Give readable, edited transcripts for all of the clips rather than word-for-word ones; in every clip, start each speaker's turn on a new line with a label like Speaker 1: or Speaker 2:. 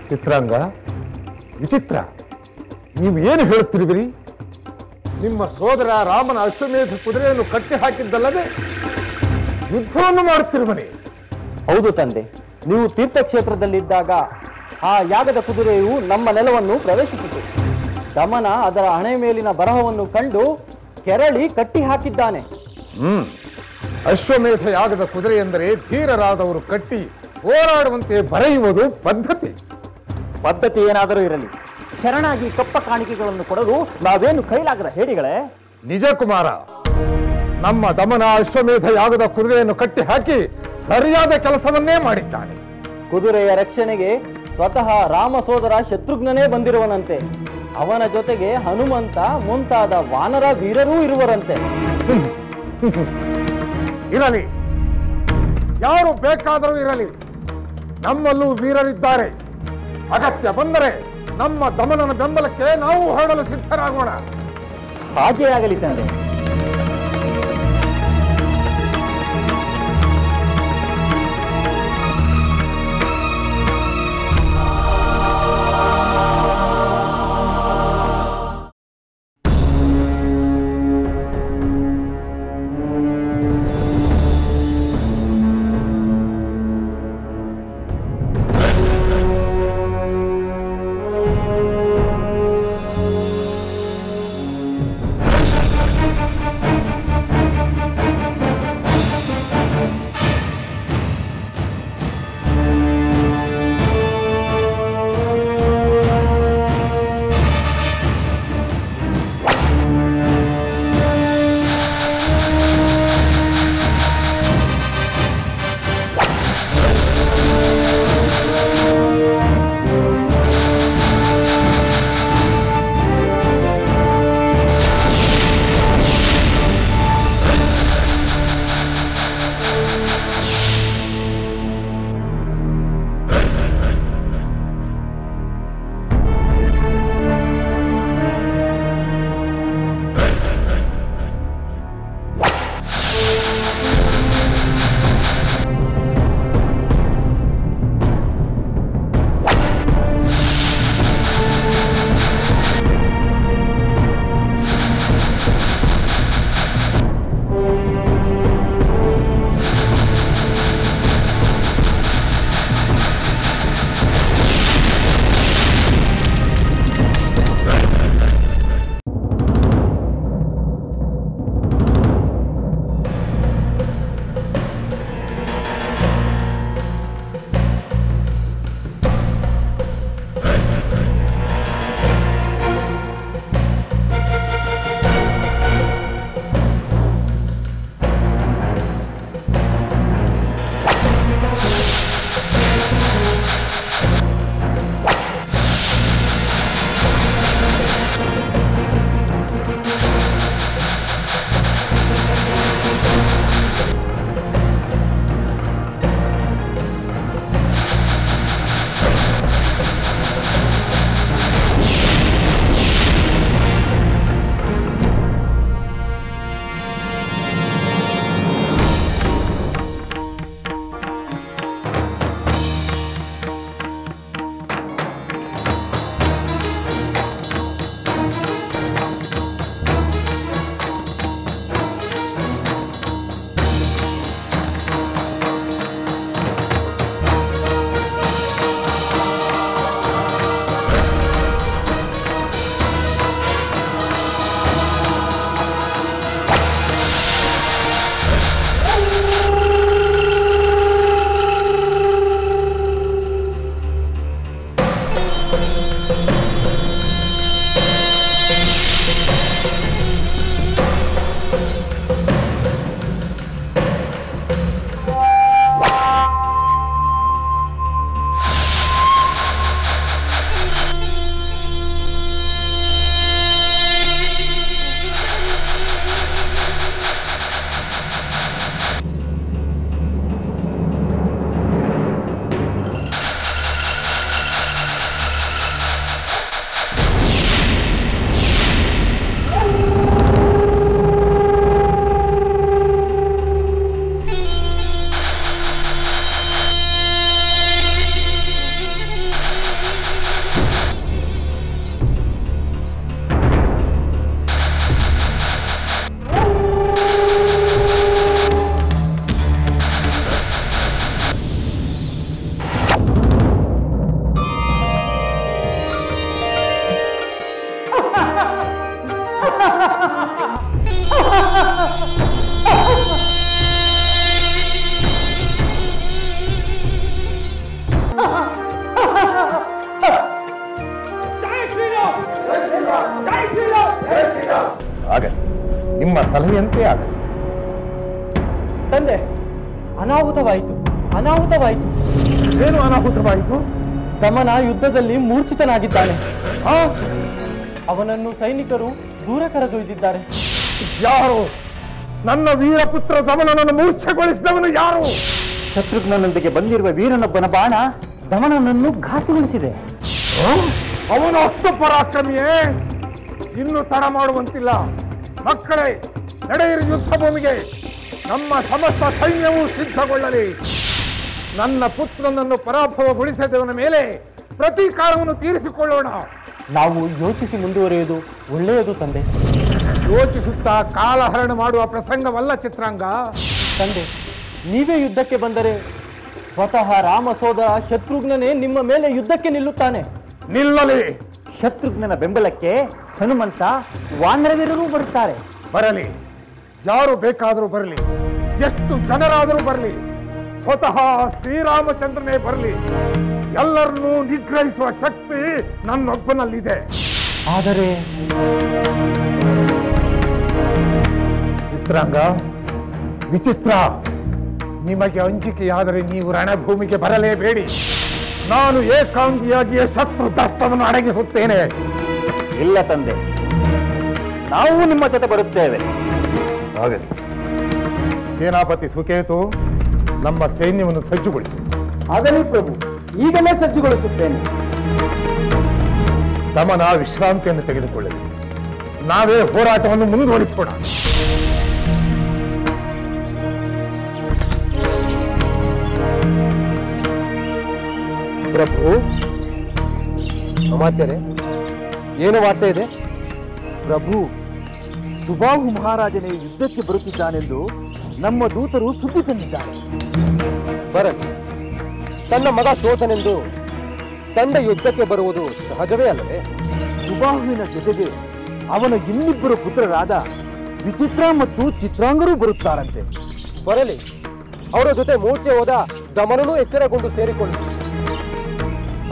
Speaker 1: ಚಿತ್ರಾಂಗ, ವಿಚಿತ್ರ, ನೀವು ಏನು ಹೇಳುತ್ತಿರುವಿರಿ? ನಿಮ್ಮ ಸೋದರ ರಾಮನ ಅಶ್ವಮೇಧ ಕುದುರೆಯನ್ನು ಕಟ್ಟಿ ಹಾಕಿದ್ದಲ್ಲದೆ ಯುದ್ಧವನ್ನು ಮಾಡುತ್ತಿರುವನೆ?
Speaker 2: ಹೌದು ತಂದೆ, ನೀವು ತೀರ್ಥಕ್ಷೇತ್ರದಲ್ಲಿದ್ದಾಗ ಆ ಯಾಗದ ಕುದುರೆಯು ನಮ್ಮ ನೆಲವನ್ನು ಪ್ರವೇಶಿಸಿತು. ದಮನ ಅದರ ಹಣೆ ಮೇಲಿನ ಬರಹವನ್ನು ಕಂಡು ಕೆರಳಿ ಕಟ್ಟಿ ಹಾಕಿದ್ದಾನೆ.
Speaker 1: ಅಶ್ವಮೇಧ ಯಾಗದ ಕುದುರೆ ಎಂದರೆ ಧೀರರಾದವರು ಕಟ್ಟಿ ಹೋರಾಡುವಂತೆ ಬರೆಯುವುದು ಪದ್ಧತಿ.
Speaker 2: ಪದ್ಧತಿ ಏನಾದರೂ ಇರಲಿ, ಶರಣಾಗಿ ಕಪ್ಪ ಕಾಣಿಕೆಗಳನ್ನು ಕೊಡಲು ನಾವೇನು ಕೈಲಾಗದ ಹೇಳಿಗಳೇ?
Speaker 1: ನಿಜ ಕುಮಾರ, ನಮ್ಮ ದಮನ ಅಶ್ವಮೇಧ ಯಾಗದ ಕುದುರೆಯನ್ನು ಕಟ್ಟಿ ಹಾಕಿ ಸರಿಯಾದ ಕೆಲಸವನ್ನೇ ಮಾಡಿದ್ದಾನೆ.
Speaker 2: ಕುದುರೆಯ ರಕ್ಷಣೆಗೆ ಸ್ವತಃ ರಾಮ ಸೋದರ ಶತ್ರುಘ್ನನೇ ಬಂದಿರುವನಂತೆ. ಅವನ ಜೊತೆಗೆ ಹನುಮಂತ ಮುಂತಾದ ವಾನರ ವೀರರೂ ಇರುವರಂತೆ.
Speaker 1: ಇರಲಿ, ಯಾರು ಬೇಕಾದರೂ ಇರಲಿ, ನಮ್ಮಲ್ಲೂ ವೀರರಿದ್ದಾರೆ. ಅಗತ್ಯ ಬಂದರೆ ನಮ್ಮ ದಮನನ ಬೆಂಬಲಕ್ಕೆ ನಾವು ಹೊರಡಲು ಸಿದ್ಧರಾಗೋಣ.
Speaker 2: ಹಾಗೇ ಆಗಲಿ ತಂದೆ.
Speaker 1: ಸಲಹೆಯಂತೆ ಆಗಲಿ.
Speaker 2: ತಂದೆ, ಅನಾಹುತವಾಯಿತು, ಅನಾಹುತವಾಯಿತು.
Speaker 1: ಏನು ಅನಾಹುತವಾಯಿತು?
Speaker 2: ದಮನ ಯುದ್ಧದಲ್ಲಿ ಮೂರ್ಛಿತನಾಗಿದ್ದಾನೆ. ಅವನನ್ನು ಸೈನಿಕರು ದೂರ ಕರೆದೊಯ್ದಿದ್ದಾರೆ.
Speaker 1: ಯಾರು? ನನ್ನ ವೀರಪುತ್ರ ದಮನನನ್ನು ಮೂರ್ಛೆಗೊಳಿಸಿದವನು ಯಾರು?
Speaker 2: ಶತ್ರುಘ್ನನೊಂದಿಗೆ ಬಂದಿರುವ ವೀರನೊಬ್ಬನ ಬಾಣ ದಮನನನ್ನು ಘಾಸಿಗೊಳಿಸಿದೆ.
Speaker 1: ಅವನು ಅಷ್ಟು ಪರಾಕ್ರಮಿಯೇ? ಇನ್ನು ತಡ ಮಾಡುವಂತಿಲ್ಲ. ಮಕ್ಕಳೇ, ನಡೆಯಿರಿ ಯುದ್ಧ ಭೂಮಿಗೆ. ನಮ್ಮ ಸಮಸ್ತ ಸೈನ್ಯವು ಸಿದ್ಧಗೊಳ್ಳಲಿ. ನನ್ನ ಪುತ್ರನನ್ನು ಪರಾಭವಗೊಳಿಸಿದವನ ಮೇಲೆ ಪ್ರತೀಕಾರವನ್ನು ತೀರಿಸಿಕೊಳ್ಳೋಣ.
Speaker 2: ನಾವು ಯೋಚಿಸಿ ಮುಂದುವರಿಯುವುದು ಒಳ್ಳೆಯದು ತಂದೆ.
Speaker 1: ಯೋಚಿಸುತ್ತಾ ಕಾಲಹರಣ ಮಾಡುವ ಪ್ರಸಂಗವಲ್ಲ ಚಿತ್ರಾಂಗ.
Speaker 2: ತಂದೆ, ನೀವೇ ಯುದ್ಧಕ್ಕೆ ಬಂದರೆ ಸ್ವತಃ ರಾಮ ಸೋದರ ಶತ್ರುಘ್ನನೇ ನಿಮ್ಮ ಮೇಲೆ ಯುದ್ಧಕ್ಕೆ ನಿಲ್ಲುತ್ತಾನೆ.
Speaker 1: ನಿಲ್ಲಲಿ.
Speaker 2: ಶತ್ರುಘ್ನನ ಬೆಂಬಲಕ್ಕೆ ಹನುಮಂತ, ವಾನರವೀರರೂ ಬರುತ್ತಾರೆ.
Speaker 1: ಬರಲಿ, ಯಾರು ಬೇಕಾದರೂ ಬರಲಿ, ಎಷ್ಟು ಜನರಾದರೂ ಬರಲಿ, ಸ್ವತಃ ಶ್ರೀರಾಮಚಂದ್ರನೇ ಬರಲಿ. ಎಲ್ಲರನ್ನೂ ನಿಗ್ರಹಿಸುವ ಶಕ್ತಿ ನನ್ನೊಬ್ಬನಲ್ಲಿದೆ.
Speaker 2: ಆದರೆ
Speaker 1: ಚಿತ್ರಾಂಗ, ವಿಚಿತ್ರ, ನಿಮಗೆ ಅಂಜಿಕೆಯಾದರೆ ನೀವು ರಣಭೂಮಿಗೆ ಬರಲೇಬೇಡಿ. ನಾನು ಏಕಾಂಗಿಯಾಗಿಯೇ ಶತ್ರು ದರ್ಪವನ್ನು ಅಡಗಿಸುತ್ತೇನೆ.
Speaker 2: ಇಲ್ಲ ತಂದೆ, ನಾವು ನಿಮ್ಮ ಜೊತೆ ಬರುತ್ತೇವೆ.
Speaker 1: ಆಗಲಿ. ಸೇನಾಪತಿ ಸುಕೇತು, ನಮ್ಮ ಸೈನ್ಯವನ್ನು ಸಜ್ಜುಗೊಳಿಸಿ.
Speaker 2: ಆಗಲಿ ಪ್ರಭು, ಈಗಲೇ ಸಜ್ಜುಗೊಳಿಸುತ್ತೇನೆ.
Speaker 1: ದಮನ ವಿಶ್ರಾಂತಿಯನ್ನು ತೆಗೆದುಕೊಳ್ಳಲಿ. ನಾವೇ ಹೋರಾಟವನ್ನು ಮುಂದುವರಿಸೋಣ.
Speaker 3: ಪ್ರಭು, ಅಮಾತ್ಯರೇ, ಏನು ವಾರ್ತೆ ಇದೆ?
Speaker 4: ಪ್ರಭು, ಸುಬಾಹು ಮಹಾರಾಜನೇ ಯುದ್ಧಕ್ಕೆ ಬರುತ್ತಿದ್ದಾನೆಂದು ನಮ್ಮ ದೂತರು ಸುದ್ದಿ ತಂದಿದ್ದಾರೆ.
Speaker 3: ಬರಲಿ. ತನ್ನ ಮಗ ಸೋತನೆಂದು ತಂದೆ ಯುದ್ಧಕ್ಕೆ ಬರುವುದು ಸಹಜವೇ ಅಲ್ಲವೇ?
Speaker 4: ಸುಬಾಹುವಿನ ಜೊತೆಗೆ ಅವನ ಇನ್ನಿಬ್ಬರು ಪುತ್ರರಾದ ವಿಚಿತ್ರ ಮತ್ತು ಚಿತ್ರಾಂಗರೂ ಬರುತ್ತಾರಂತೆ.
Speaker 3: ಬರಲಿ. ಅವರ ಜೊತೆ ಮೂರ್ಛೆ ಹೋದ ದಮನನೂ ಎಚ್ಚರಗೊಂಡು ಸೇರಿಕೊಳ್ಳಿ.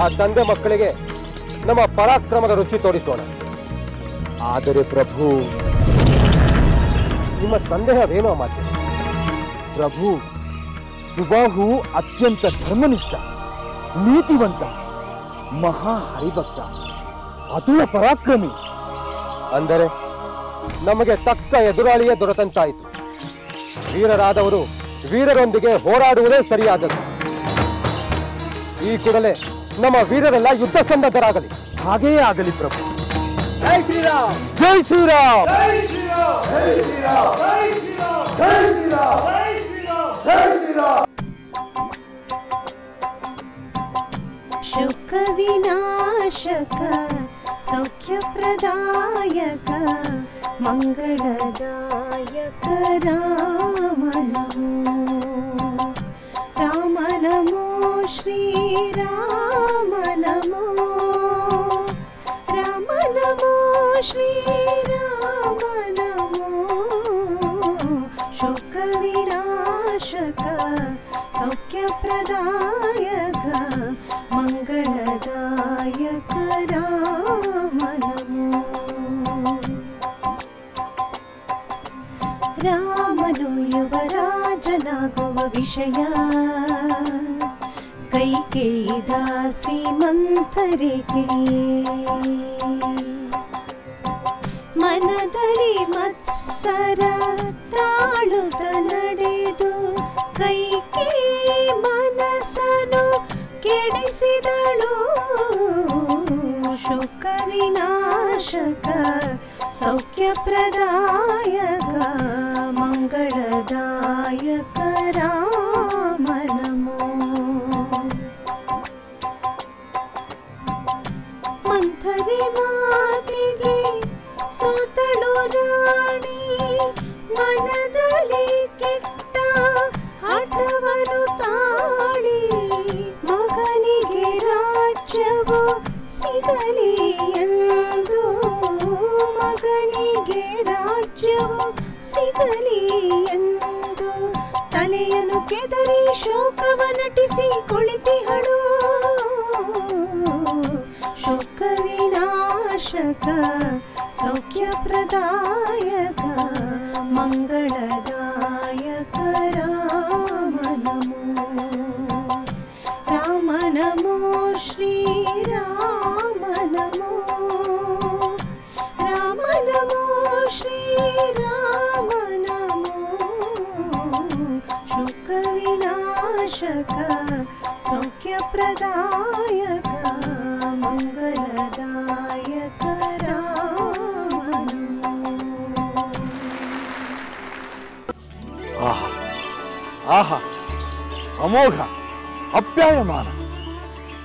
Speaker 3: ಆ ತಂದೆ ಮಕ್ಕಳಿಗೆ ನಮ್ಮ ಪರಾಕ್ರಮದ ರುಚಿ ತೋರಿಸೋಣ.
Speaker 4: ಆದರೆ ಪ್ರಭು,
Speaker 3: ನಿಮ್ಮ ಸಂದೇಹವೇನೋ ಮಾತು?
Speaker 4: ಪ್ರಭು, ಸುಬಾಹು ಅತ್ಯಂತ ಧರ್ಮನಿಷ್ಠ, ನೀತಿವಂತ, ಮಹಾ ಹರಿಭಕ್ತ, ಅತುಳ ಪರಾಕ್ರಮಿ.
Speaker 3: ಅಂದರೆ ನಮಗೆ ತಕ್ಕ ಎದುರಾಳಿಯೇ ದೊರೆತಂತಾಯಿತು. ವೀರರಾದವರು ವೀರರೊಂದಿಗೆ ಹೋರಾಡುವುದೇ ಸರಿಯಾದದ್ದು. ಈ ಕೂಡಲೇ ನಮ್ಮ ವೀರರೆಲ್ಲ ಯುದ್ಧ ಸನ್ನದ್ಧರಾಗಲಿ.
Speaker 4: ಹಾಗೆಯೇ ಆಗಲಿ ಪ್ರಭು.
Speaker 3: ಜೈ ಶ್ರೀರಾಮ್!
Speaker 4: ಜೈ ಶ್ರೀರಾಮ್!
Speaker 5: ಶುಕ ವಿನಾಶಕ ಸೌಖ್ಯ ಪ್ರದಾಯಕ ಮಂಗಳದಾಯಕ ರಾಮ ನಮೋ, ರಾಮ ನಮೋ, ಶ್ರೀರಾಮ ನಮೋ, ರಾಮ ನಮೋ, ಶ್ರೀರಾಮ ನಮೋ. ಶುಕ ವಿನಾಶಕ ಸೌಖ್ಯ ಪ್ರದಾಯಕ ಮಂಗಳದಾಯಕ ರಾಮ ನಮೋ. ರಾಮನು ಯುವರಾಜನಾಗುವ ವಿಷಯ ಕೈಕೇಯಿ ದಾಸಿ ಮಂಥರೆಗೆ ಮನದಲ್ಲಿ ಮತ್ಸರ ತಾಳುತ್ತ ನಡೆದು ಕೈಕೇಯಿ ಮನಸ್ಸನ್ನು ಕೆಡಿಸಿದಳು. ಶುಕ ವಿನಾಶಕ ಸೌಖ್ಯ ಪ್ರದಾಯಕ ಮಂಗಳದಾಯಕ ರಾಮ ನಮೋ. ಮಂಥರೆ ಮಾತಿಗೆ ಸೋತಳು ರಾಣಿ, ಮನದಲ್ಲಿ ಕೆಟ್ಟ ಹಠವನ್ನು ತಾಳಿ ಮಗನಿಗೆ ರಾಜ್ಯವು ಸಿಗಲಿ ಎಂದು, ಮಗನಿಗೆ ರಾಜ್ಯವು ಸಿಗಲಿ ಎಂದು ತಲೆಯನ್ನು ಕೆದರಿ ಶೋಕವ ನಟಿಸಿ ಕುಳಿತಿಹಳು. ಶುಕ ವಿನಾಶಕ ಸೌಖ್ಯ ಪ್ರದಾಯಕ ಮಂಗಲದಾಯಕ ರಾಮನು.
Speaker 1: ಆಹಾ ಆಹಾ, ಅಮೋಘ, ಅಪ್ಯಾಯಮಾನ.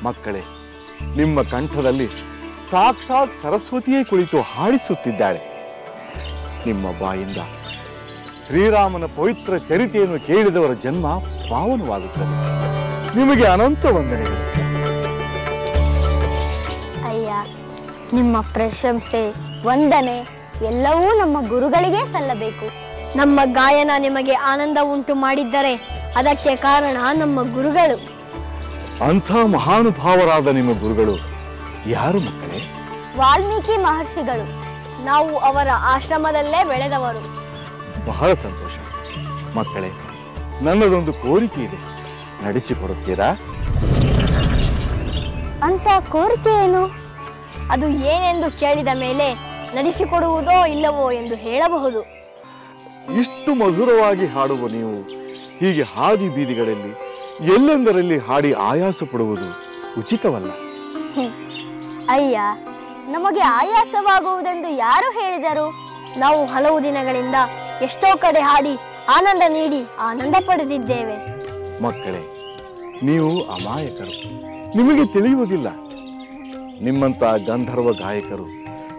Speaker 1: ಮಕ್ಕಳೇ, ನಿಮ್ಮ ಕಂಠದಲ್ಲಿ ಸಾಕ್ಷಾತ್ ಸರಸ್ವತಿಯೇ ಕುಳಿತು ಹಾಡಿಸುತ್ತಿದ್ದಾಳೆ. ನಿಮ್ಮ ಬಾಯಿಂದ ಶ್ರೀರಾಮನ ಪವಿತ್ರ ಚರಿತೆಯನ್ನು ಕೇಳಿದವರ ಜನ್ಮ ಪಾವನವಾಗುತ್ತದೆ. ನಿಮಗೆ ಅನಂತ ವಂದನೆಗಳು.
Speaker 6: ಅಯ್ಯ, ನಿಮ್ಮ ಪ್ರಶಂಸೆ, ವಂದನೆ ಎಲ್ಲವೂ ನಮ್ಮ ಗುರುಗಳಿಗೆ ಸಲ್ಲಬೇಕು. ನಮ್ಮ ಗಾಯನ ನಿಮಗೆ ಆನಂದ ಉಂಟು ಮಾಡಿದ್ದರೆ ಅದಕ್ಕೆ ಕಾರಣ ನಮ್ಮ ಗುರುಗಳು.
Speaker 1: ಅಂಥ ಮಹಾನುಭಾವರಾದ ನಿಮ್ಮ ಗುರುಗಳು ಯಾರು ಮಕ್ಕಳೇ?
Speaker 6: ವಾಲ್ಮೀಕಿ ಮಹರ್ಷಿಗಳು. ನಾವು ಅವರ ಆಶ್ರಮದಲ್ಲೇ ಬೆಳೆದವರು.
Speaker 1: ಬಹಳ ಸಂತೋಷ. ಮಕ್ಕಳೇ, ನನ್ನದೊಂದು ಕೋರಿಕೆ ಇದೆ, ನಡೆಸಿಕೊಡುತ್ತೀರಾ?
Speaker 6: ಅಂತ ಕೋರಿಕೆ ಏನು? ಅದು ಏನೆಂದು ಕೇಳಿದ ಮೇಲೆ ನಡೆಸಿಕೊಡುವುದೋ ಇಲ್ಲವೋ ಎಂದು ಹೇಳಬಹುದು.
Speaker 1: ಇಷ್ಟು ಮಧುರವಾಗಿ ಹಾಡುವ ನೀವು ಹೀಗೆ ಹಾದಿ ಬೀದಿಗಳಲ್ಲಿ ಎಲ್ಲೆಂದರಲ್ಲಿ ಹಾಡಿ ಆಯಾಸ ಪಡುವುದು ಉಚಿತವಲ್ಲ.
Speaker 6: ಅಯ್ಯ, ನಮಗೆ ಆಯಾಸವಾಗುವುದೆಂದು ಯಾರು ಹೇಳಿದರು? ನಾವು ಹಲವು ದಿನಗಳಿಂದ ಎಷ್ಟೋ ಕಡೆ ಹಾಡಿ ಆನಂದ ನೀಡಿ ಆನಂದ ಪಡೆದಿದ್ದೇವೆ.
Speaker 1: ಮಕ್ಕಳೇ, ನೀವು ಅಮಾಯಕರು, ನಿಮಗೆ ತಿಳಿಯುವುದಿಲ್ಲ. ನಿಮ್ಮಂತ ಗಂಧರ್ವ ಗಾಯಕರು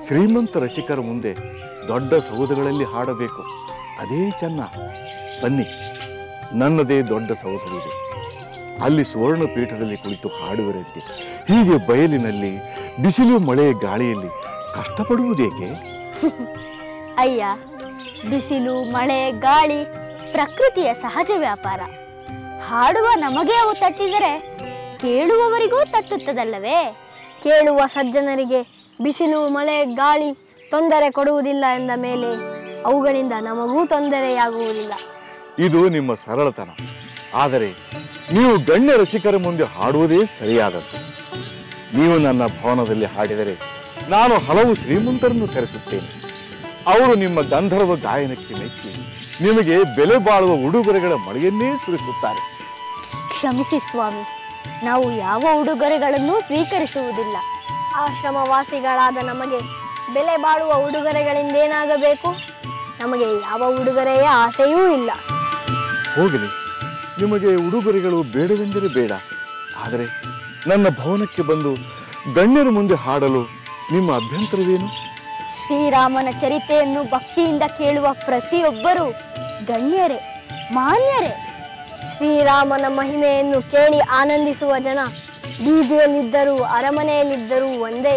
Speaker 1: ಶ್ರೀಮಂತ ರಸಿಕರ ಮುಂದೆ ದೊಡ್ಡ ಸೌಧಗಳಲ್ಲಿ ಹಾಡಬೇಕು. ಅದೇ ಚೆನ್ನ. ಬನ್ನಿ, ನನ್ನದೇ ದೊಡ್ಡ ಸೌಧವಿದೆ. ಅಲ್ಲಿ ಸುವರ್ಣ ಪೀಠದಲ್ಲಿ ಕುಳಿತು ಹಾಡುವರಂತೆ. ಹೀಗೆ ಬಯಲಿನಲ್ಲಿ ಬಿಸಿಲು ಮಳೆ ಗಾಳಿಯಲ್ಲಿ ಕಷ್ಟಪಡುವುದೇಕೆ?
Speaker 6: ಅಯ್ಯ, ಬಿಸಿಲು ಮಳೆ ಗಾಳಿ ಪ್ರಕೃತಿಯ ಸಹಜ ವ್ಯಾಪಾರ. ಹಾಡುವ ನಮಗೆ ಅವು ತಟ್ಟಿದರೆ ಕೇಳುವವರಿಗೂ ತಟ್ಟುತ್ತದಲ್ಲವೇ? ಕೇಳುವ ಸಜ್ಜನರಿಗೆ ಬಿಸಿಲು ಮಳೆ ಗಾಳಿ ತೊಂದರೆ ಕೊಡುವುದಿಲ್ಲ ಎಂದ ಮೇಲೆ ಅವುಗಳಿಂದ ನಮಗೂ ತೊಂದರೆಯಾಗುವುದಿಲ್ಲ.
Speaker 1: ಇದು ನಿಮ್ಮ ಸರಳತನ. ಆದರೆ ನೀವು ಗಣ್ಯ ರಸಿಕರ ಮುಂದೆ ಹಾಡುವುದೇ ಸರಿಯಾದದ್ದು. ನೀವು ನನ್ನ ಭವನದಲ್ಲಿ ಹಾಡಿದರೆ ನಾನು ಹಲವು ಶ್ರೀಮಂತರನ್ನು ಕರೆಸುತ್ತೇನೆ. ಅವರು ನಿಮ್ಮ ಗಂಧರ್ವ ಗಾಯನಕ್ಕೆ ಮೆಚ್ಚಿ ನಿಮಗೆ ಬೆಲೆ ಬಾಳುವ ಉಡುಗೊರೆಗಳ ಮಳೆಯನ್ನೇ ಸುರಿಸುತ್ತಾರೆ.
Speaker 6: ಕ್ಷಮಿಸಿ ಸ್ವಾಮಿ, ನಾವು ಯಾವ ಉಡುಗೊರೆಗಳನ್ನು ಸ್ವೀಕರಿಸುವುದಿಲ್ಲ. ಆಶ್ರಮವಾಸಿಗಳಾದ ನಮಗೆ ಬೆಲೆ ಬಾಳುವ ಉಡುಗೊರೆಗಳಿಂದೇನಾಗಬೇಕು? ನಮಗೆ ಯಾವ ಉಡುಗೊರೆಯ ಆಸೆಯೂ ಇಲ್ಲ.
Speaker 1: ಹೋಗಲಿ, ನಿಮಗೆ ಉಡುಗೊರೆಗಳು ಬೇಡವೆಂದರೆ ಬೇಡ. ಆದರೆ ನನ್ನ ಭವನಕ್ಕೆ ಬಂದು ಗಣ್ಯರ ಮುಂದೆ ಹಾಡಲು ನಿಮ್ಮ ಅಭ್ಯಂತರವೇನು?
Speaker 6: ಶ್ರೀರಾಮನ ಚರಿತೆಯನ್ನು ಭಕ್ತಿಯಿಂದ ಕೇಳುವ ಪ್ರತಿಯೊಬ್ಬರೂ ಗಣ್ಯರೇ, ಮಾನ್ಯರೇ. ಶ್ರೀರಾಮನ ಮಹಿಮೆಯನ್ನು ಕೇಳಿ ಆನಂದಿಸುವ ಜನ ಬೀದಿಯಲ್ಲಿದ್ದರೂ ಅರಮನೆಯಲ್ಲಿದ್ದರೂ ಒಂದೇ.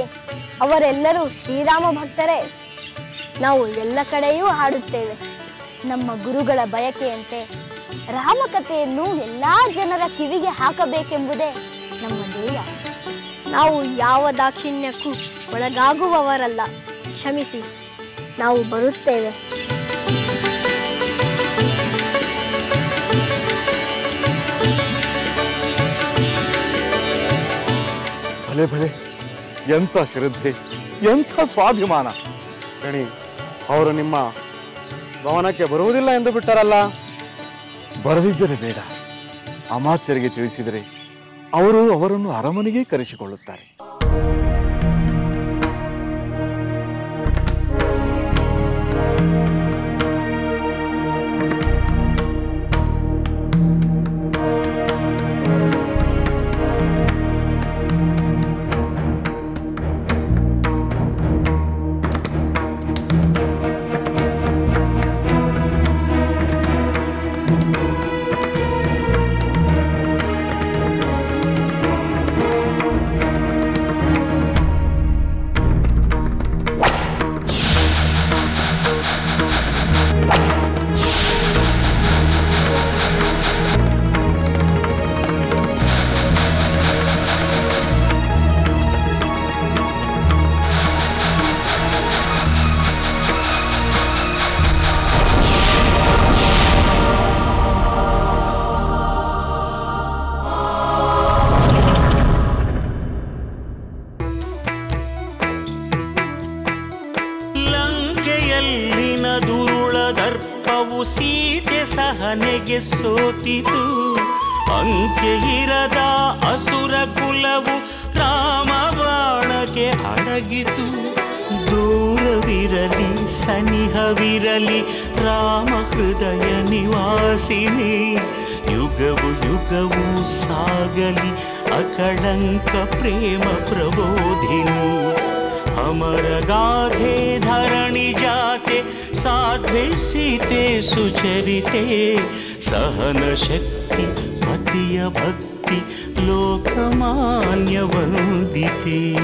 Speaker 6: ಅವರೆಲ್ಲರೂ ಶ್ರೀರಾಮ ಭಕ್ತರೇ. ನಾವು ಎಲ್ಲ ಕಡೆಯೂ ಹಾಡುತ್ತೇವೆ. ನಮ್ಮ ಗುರುಗಳ ಬಯಕೆಯಂತೆ ರಾಮಕಥೆಯನ್ನು ಎಲ್ಲ ಜನರ ಕಿವಿಗೆ ಹಾಕಬೇಕೆಂಬುದೇ ನಮ್ಮ ಧ್ಯೇಯ. ನಾವು ಯಾವ ದಾಕ್ಷಿಣ್ಯಕ್ಕೂ ಒಳಗಾಗುವವರಲ್ಲ. ಕ್ಷಮಿಸಿ, ನಾವು ಬರುತ್ತೇವೆ.
Speaker 1: ಭಲೆ ಭಲೆ, ಎಂಥ ಶ್ರದ್ಧೆ, ಎಂಥ ಸ್ವಾಭಿಮಾನ.
Speaker 3: ಗಣಿ, ಅವರು ನಿಮ್ಮ ಭವನಕ್ಕೆ ಬರುವುದಿಲ್ಲ ಎಂದು ಬಿಟ್ಟರಲ್ಲ?
Speaker 1: ಬರದಿದ್ದರೆ ಬೇಡ. ಅಮಾತ್ಯರಿಗೆ ತಿಳಿಸಿದರೆ ಅವರು ಅವರನ್ನು ಅರಮನೆಗೆ ಕರೆಸಿಕೊಳ್ಳುತ್ತಾರೆ.
Speaker 7: ಸೀತೆ ಸಹನೆಗೆ ಸೋತಿತು. ಅಂತ್ಯ ಇರದ ಅಸುರ ಕುಲವು ಬೆಳಗಿತು. ದೂರವಿರಲಿ ಸನಿಹವಿರಲಿ ರಾಮ ಹೃದಯ ನಿವಾಸಿನಿ. ಯುಗವು ಯುಗವು ಸಾಗಲಿ ಅಕಳಂಕ ಪ್ರೇಮ ಪ್ರಬೋಧಿನಿ. ಅಮರ ಗಾಧೆ ಧರಣಿ ಜಾತೆ ಸಾಧ್ವೆ ಸೀತೆ ಸುಚರಿತೆ. ಸಹನ ಶಕ್ತಿ ಪತಿಯ ಭಕ್ತಿ ಲೋಕಮಾನ್ಯ ವಂದಿತೆ.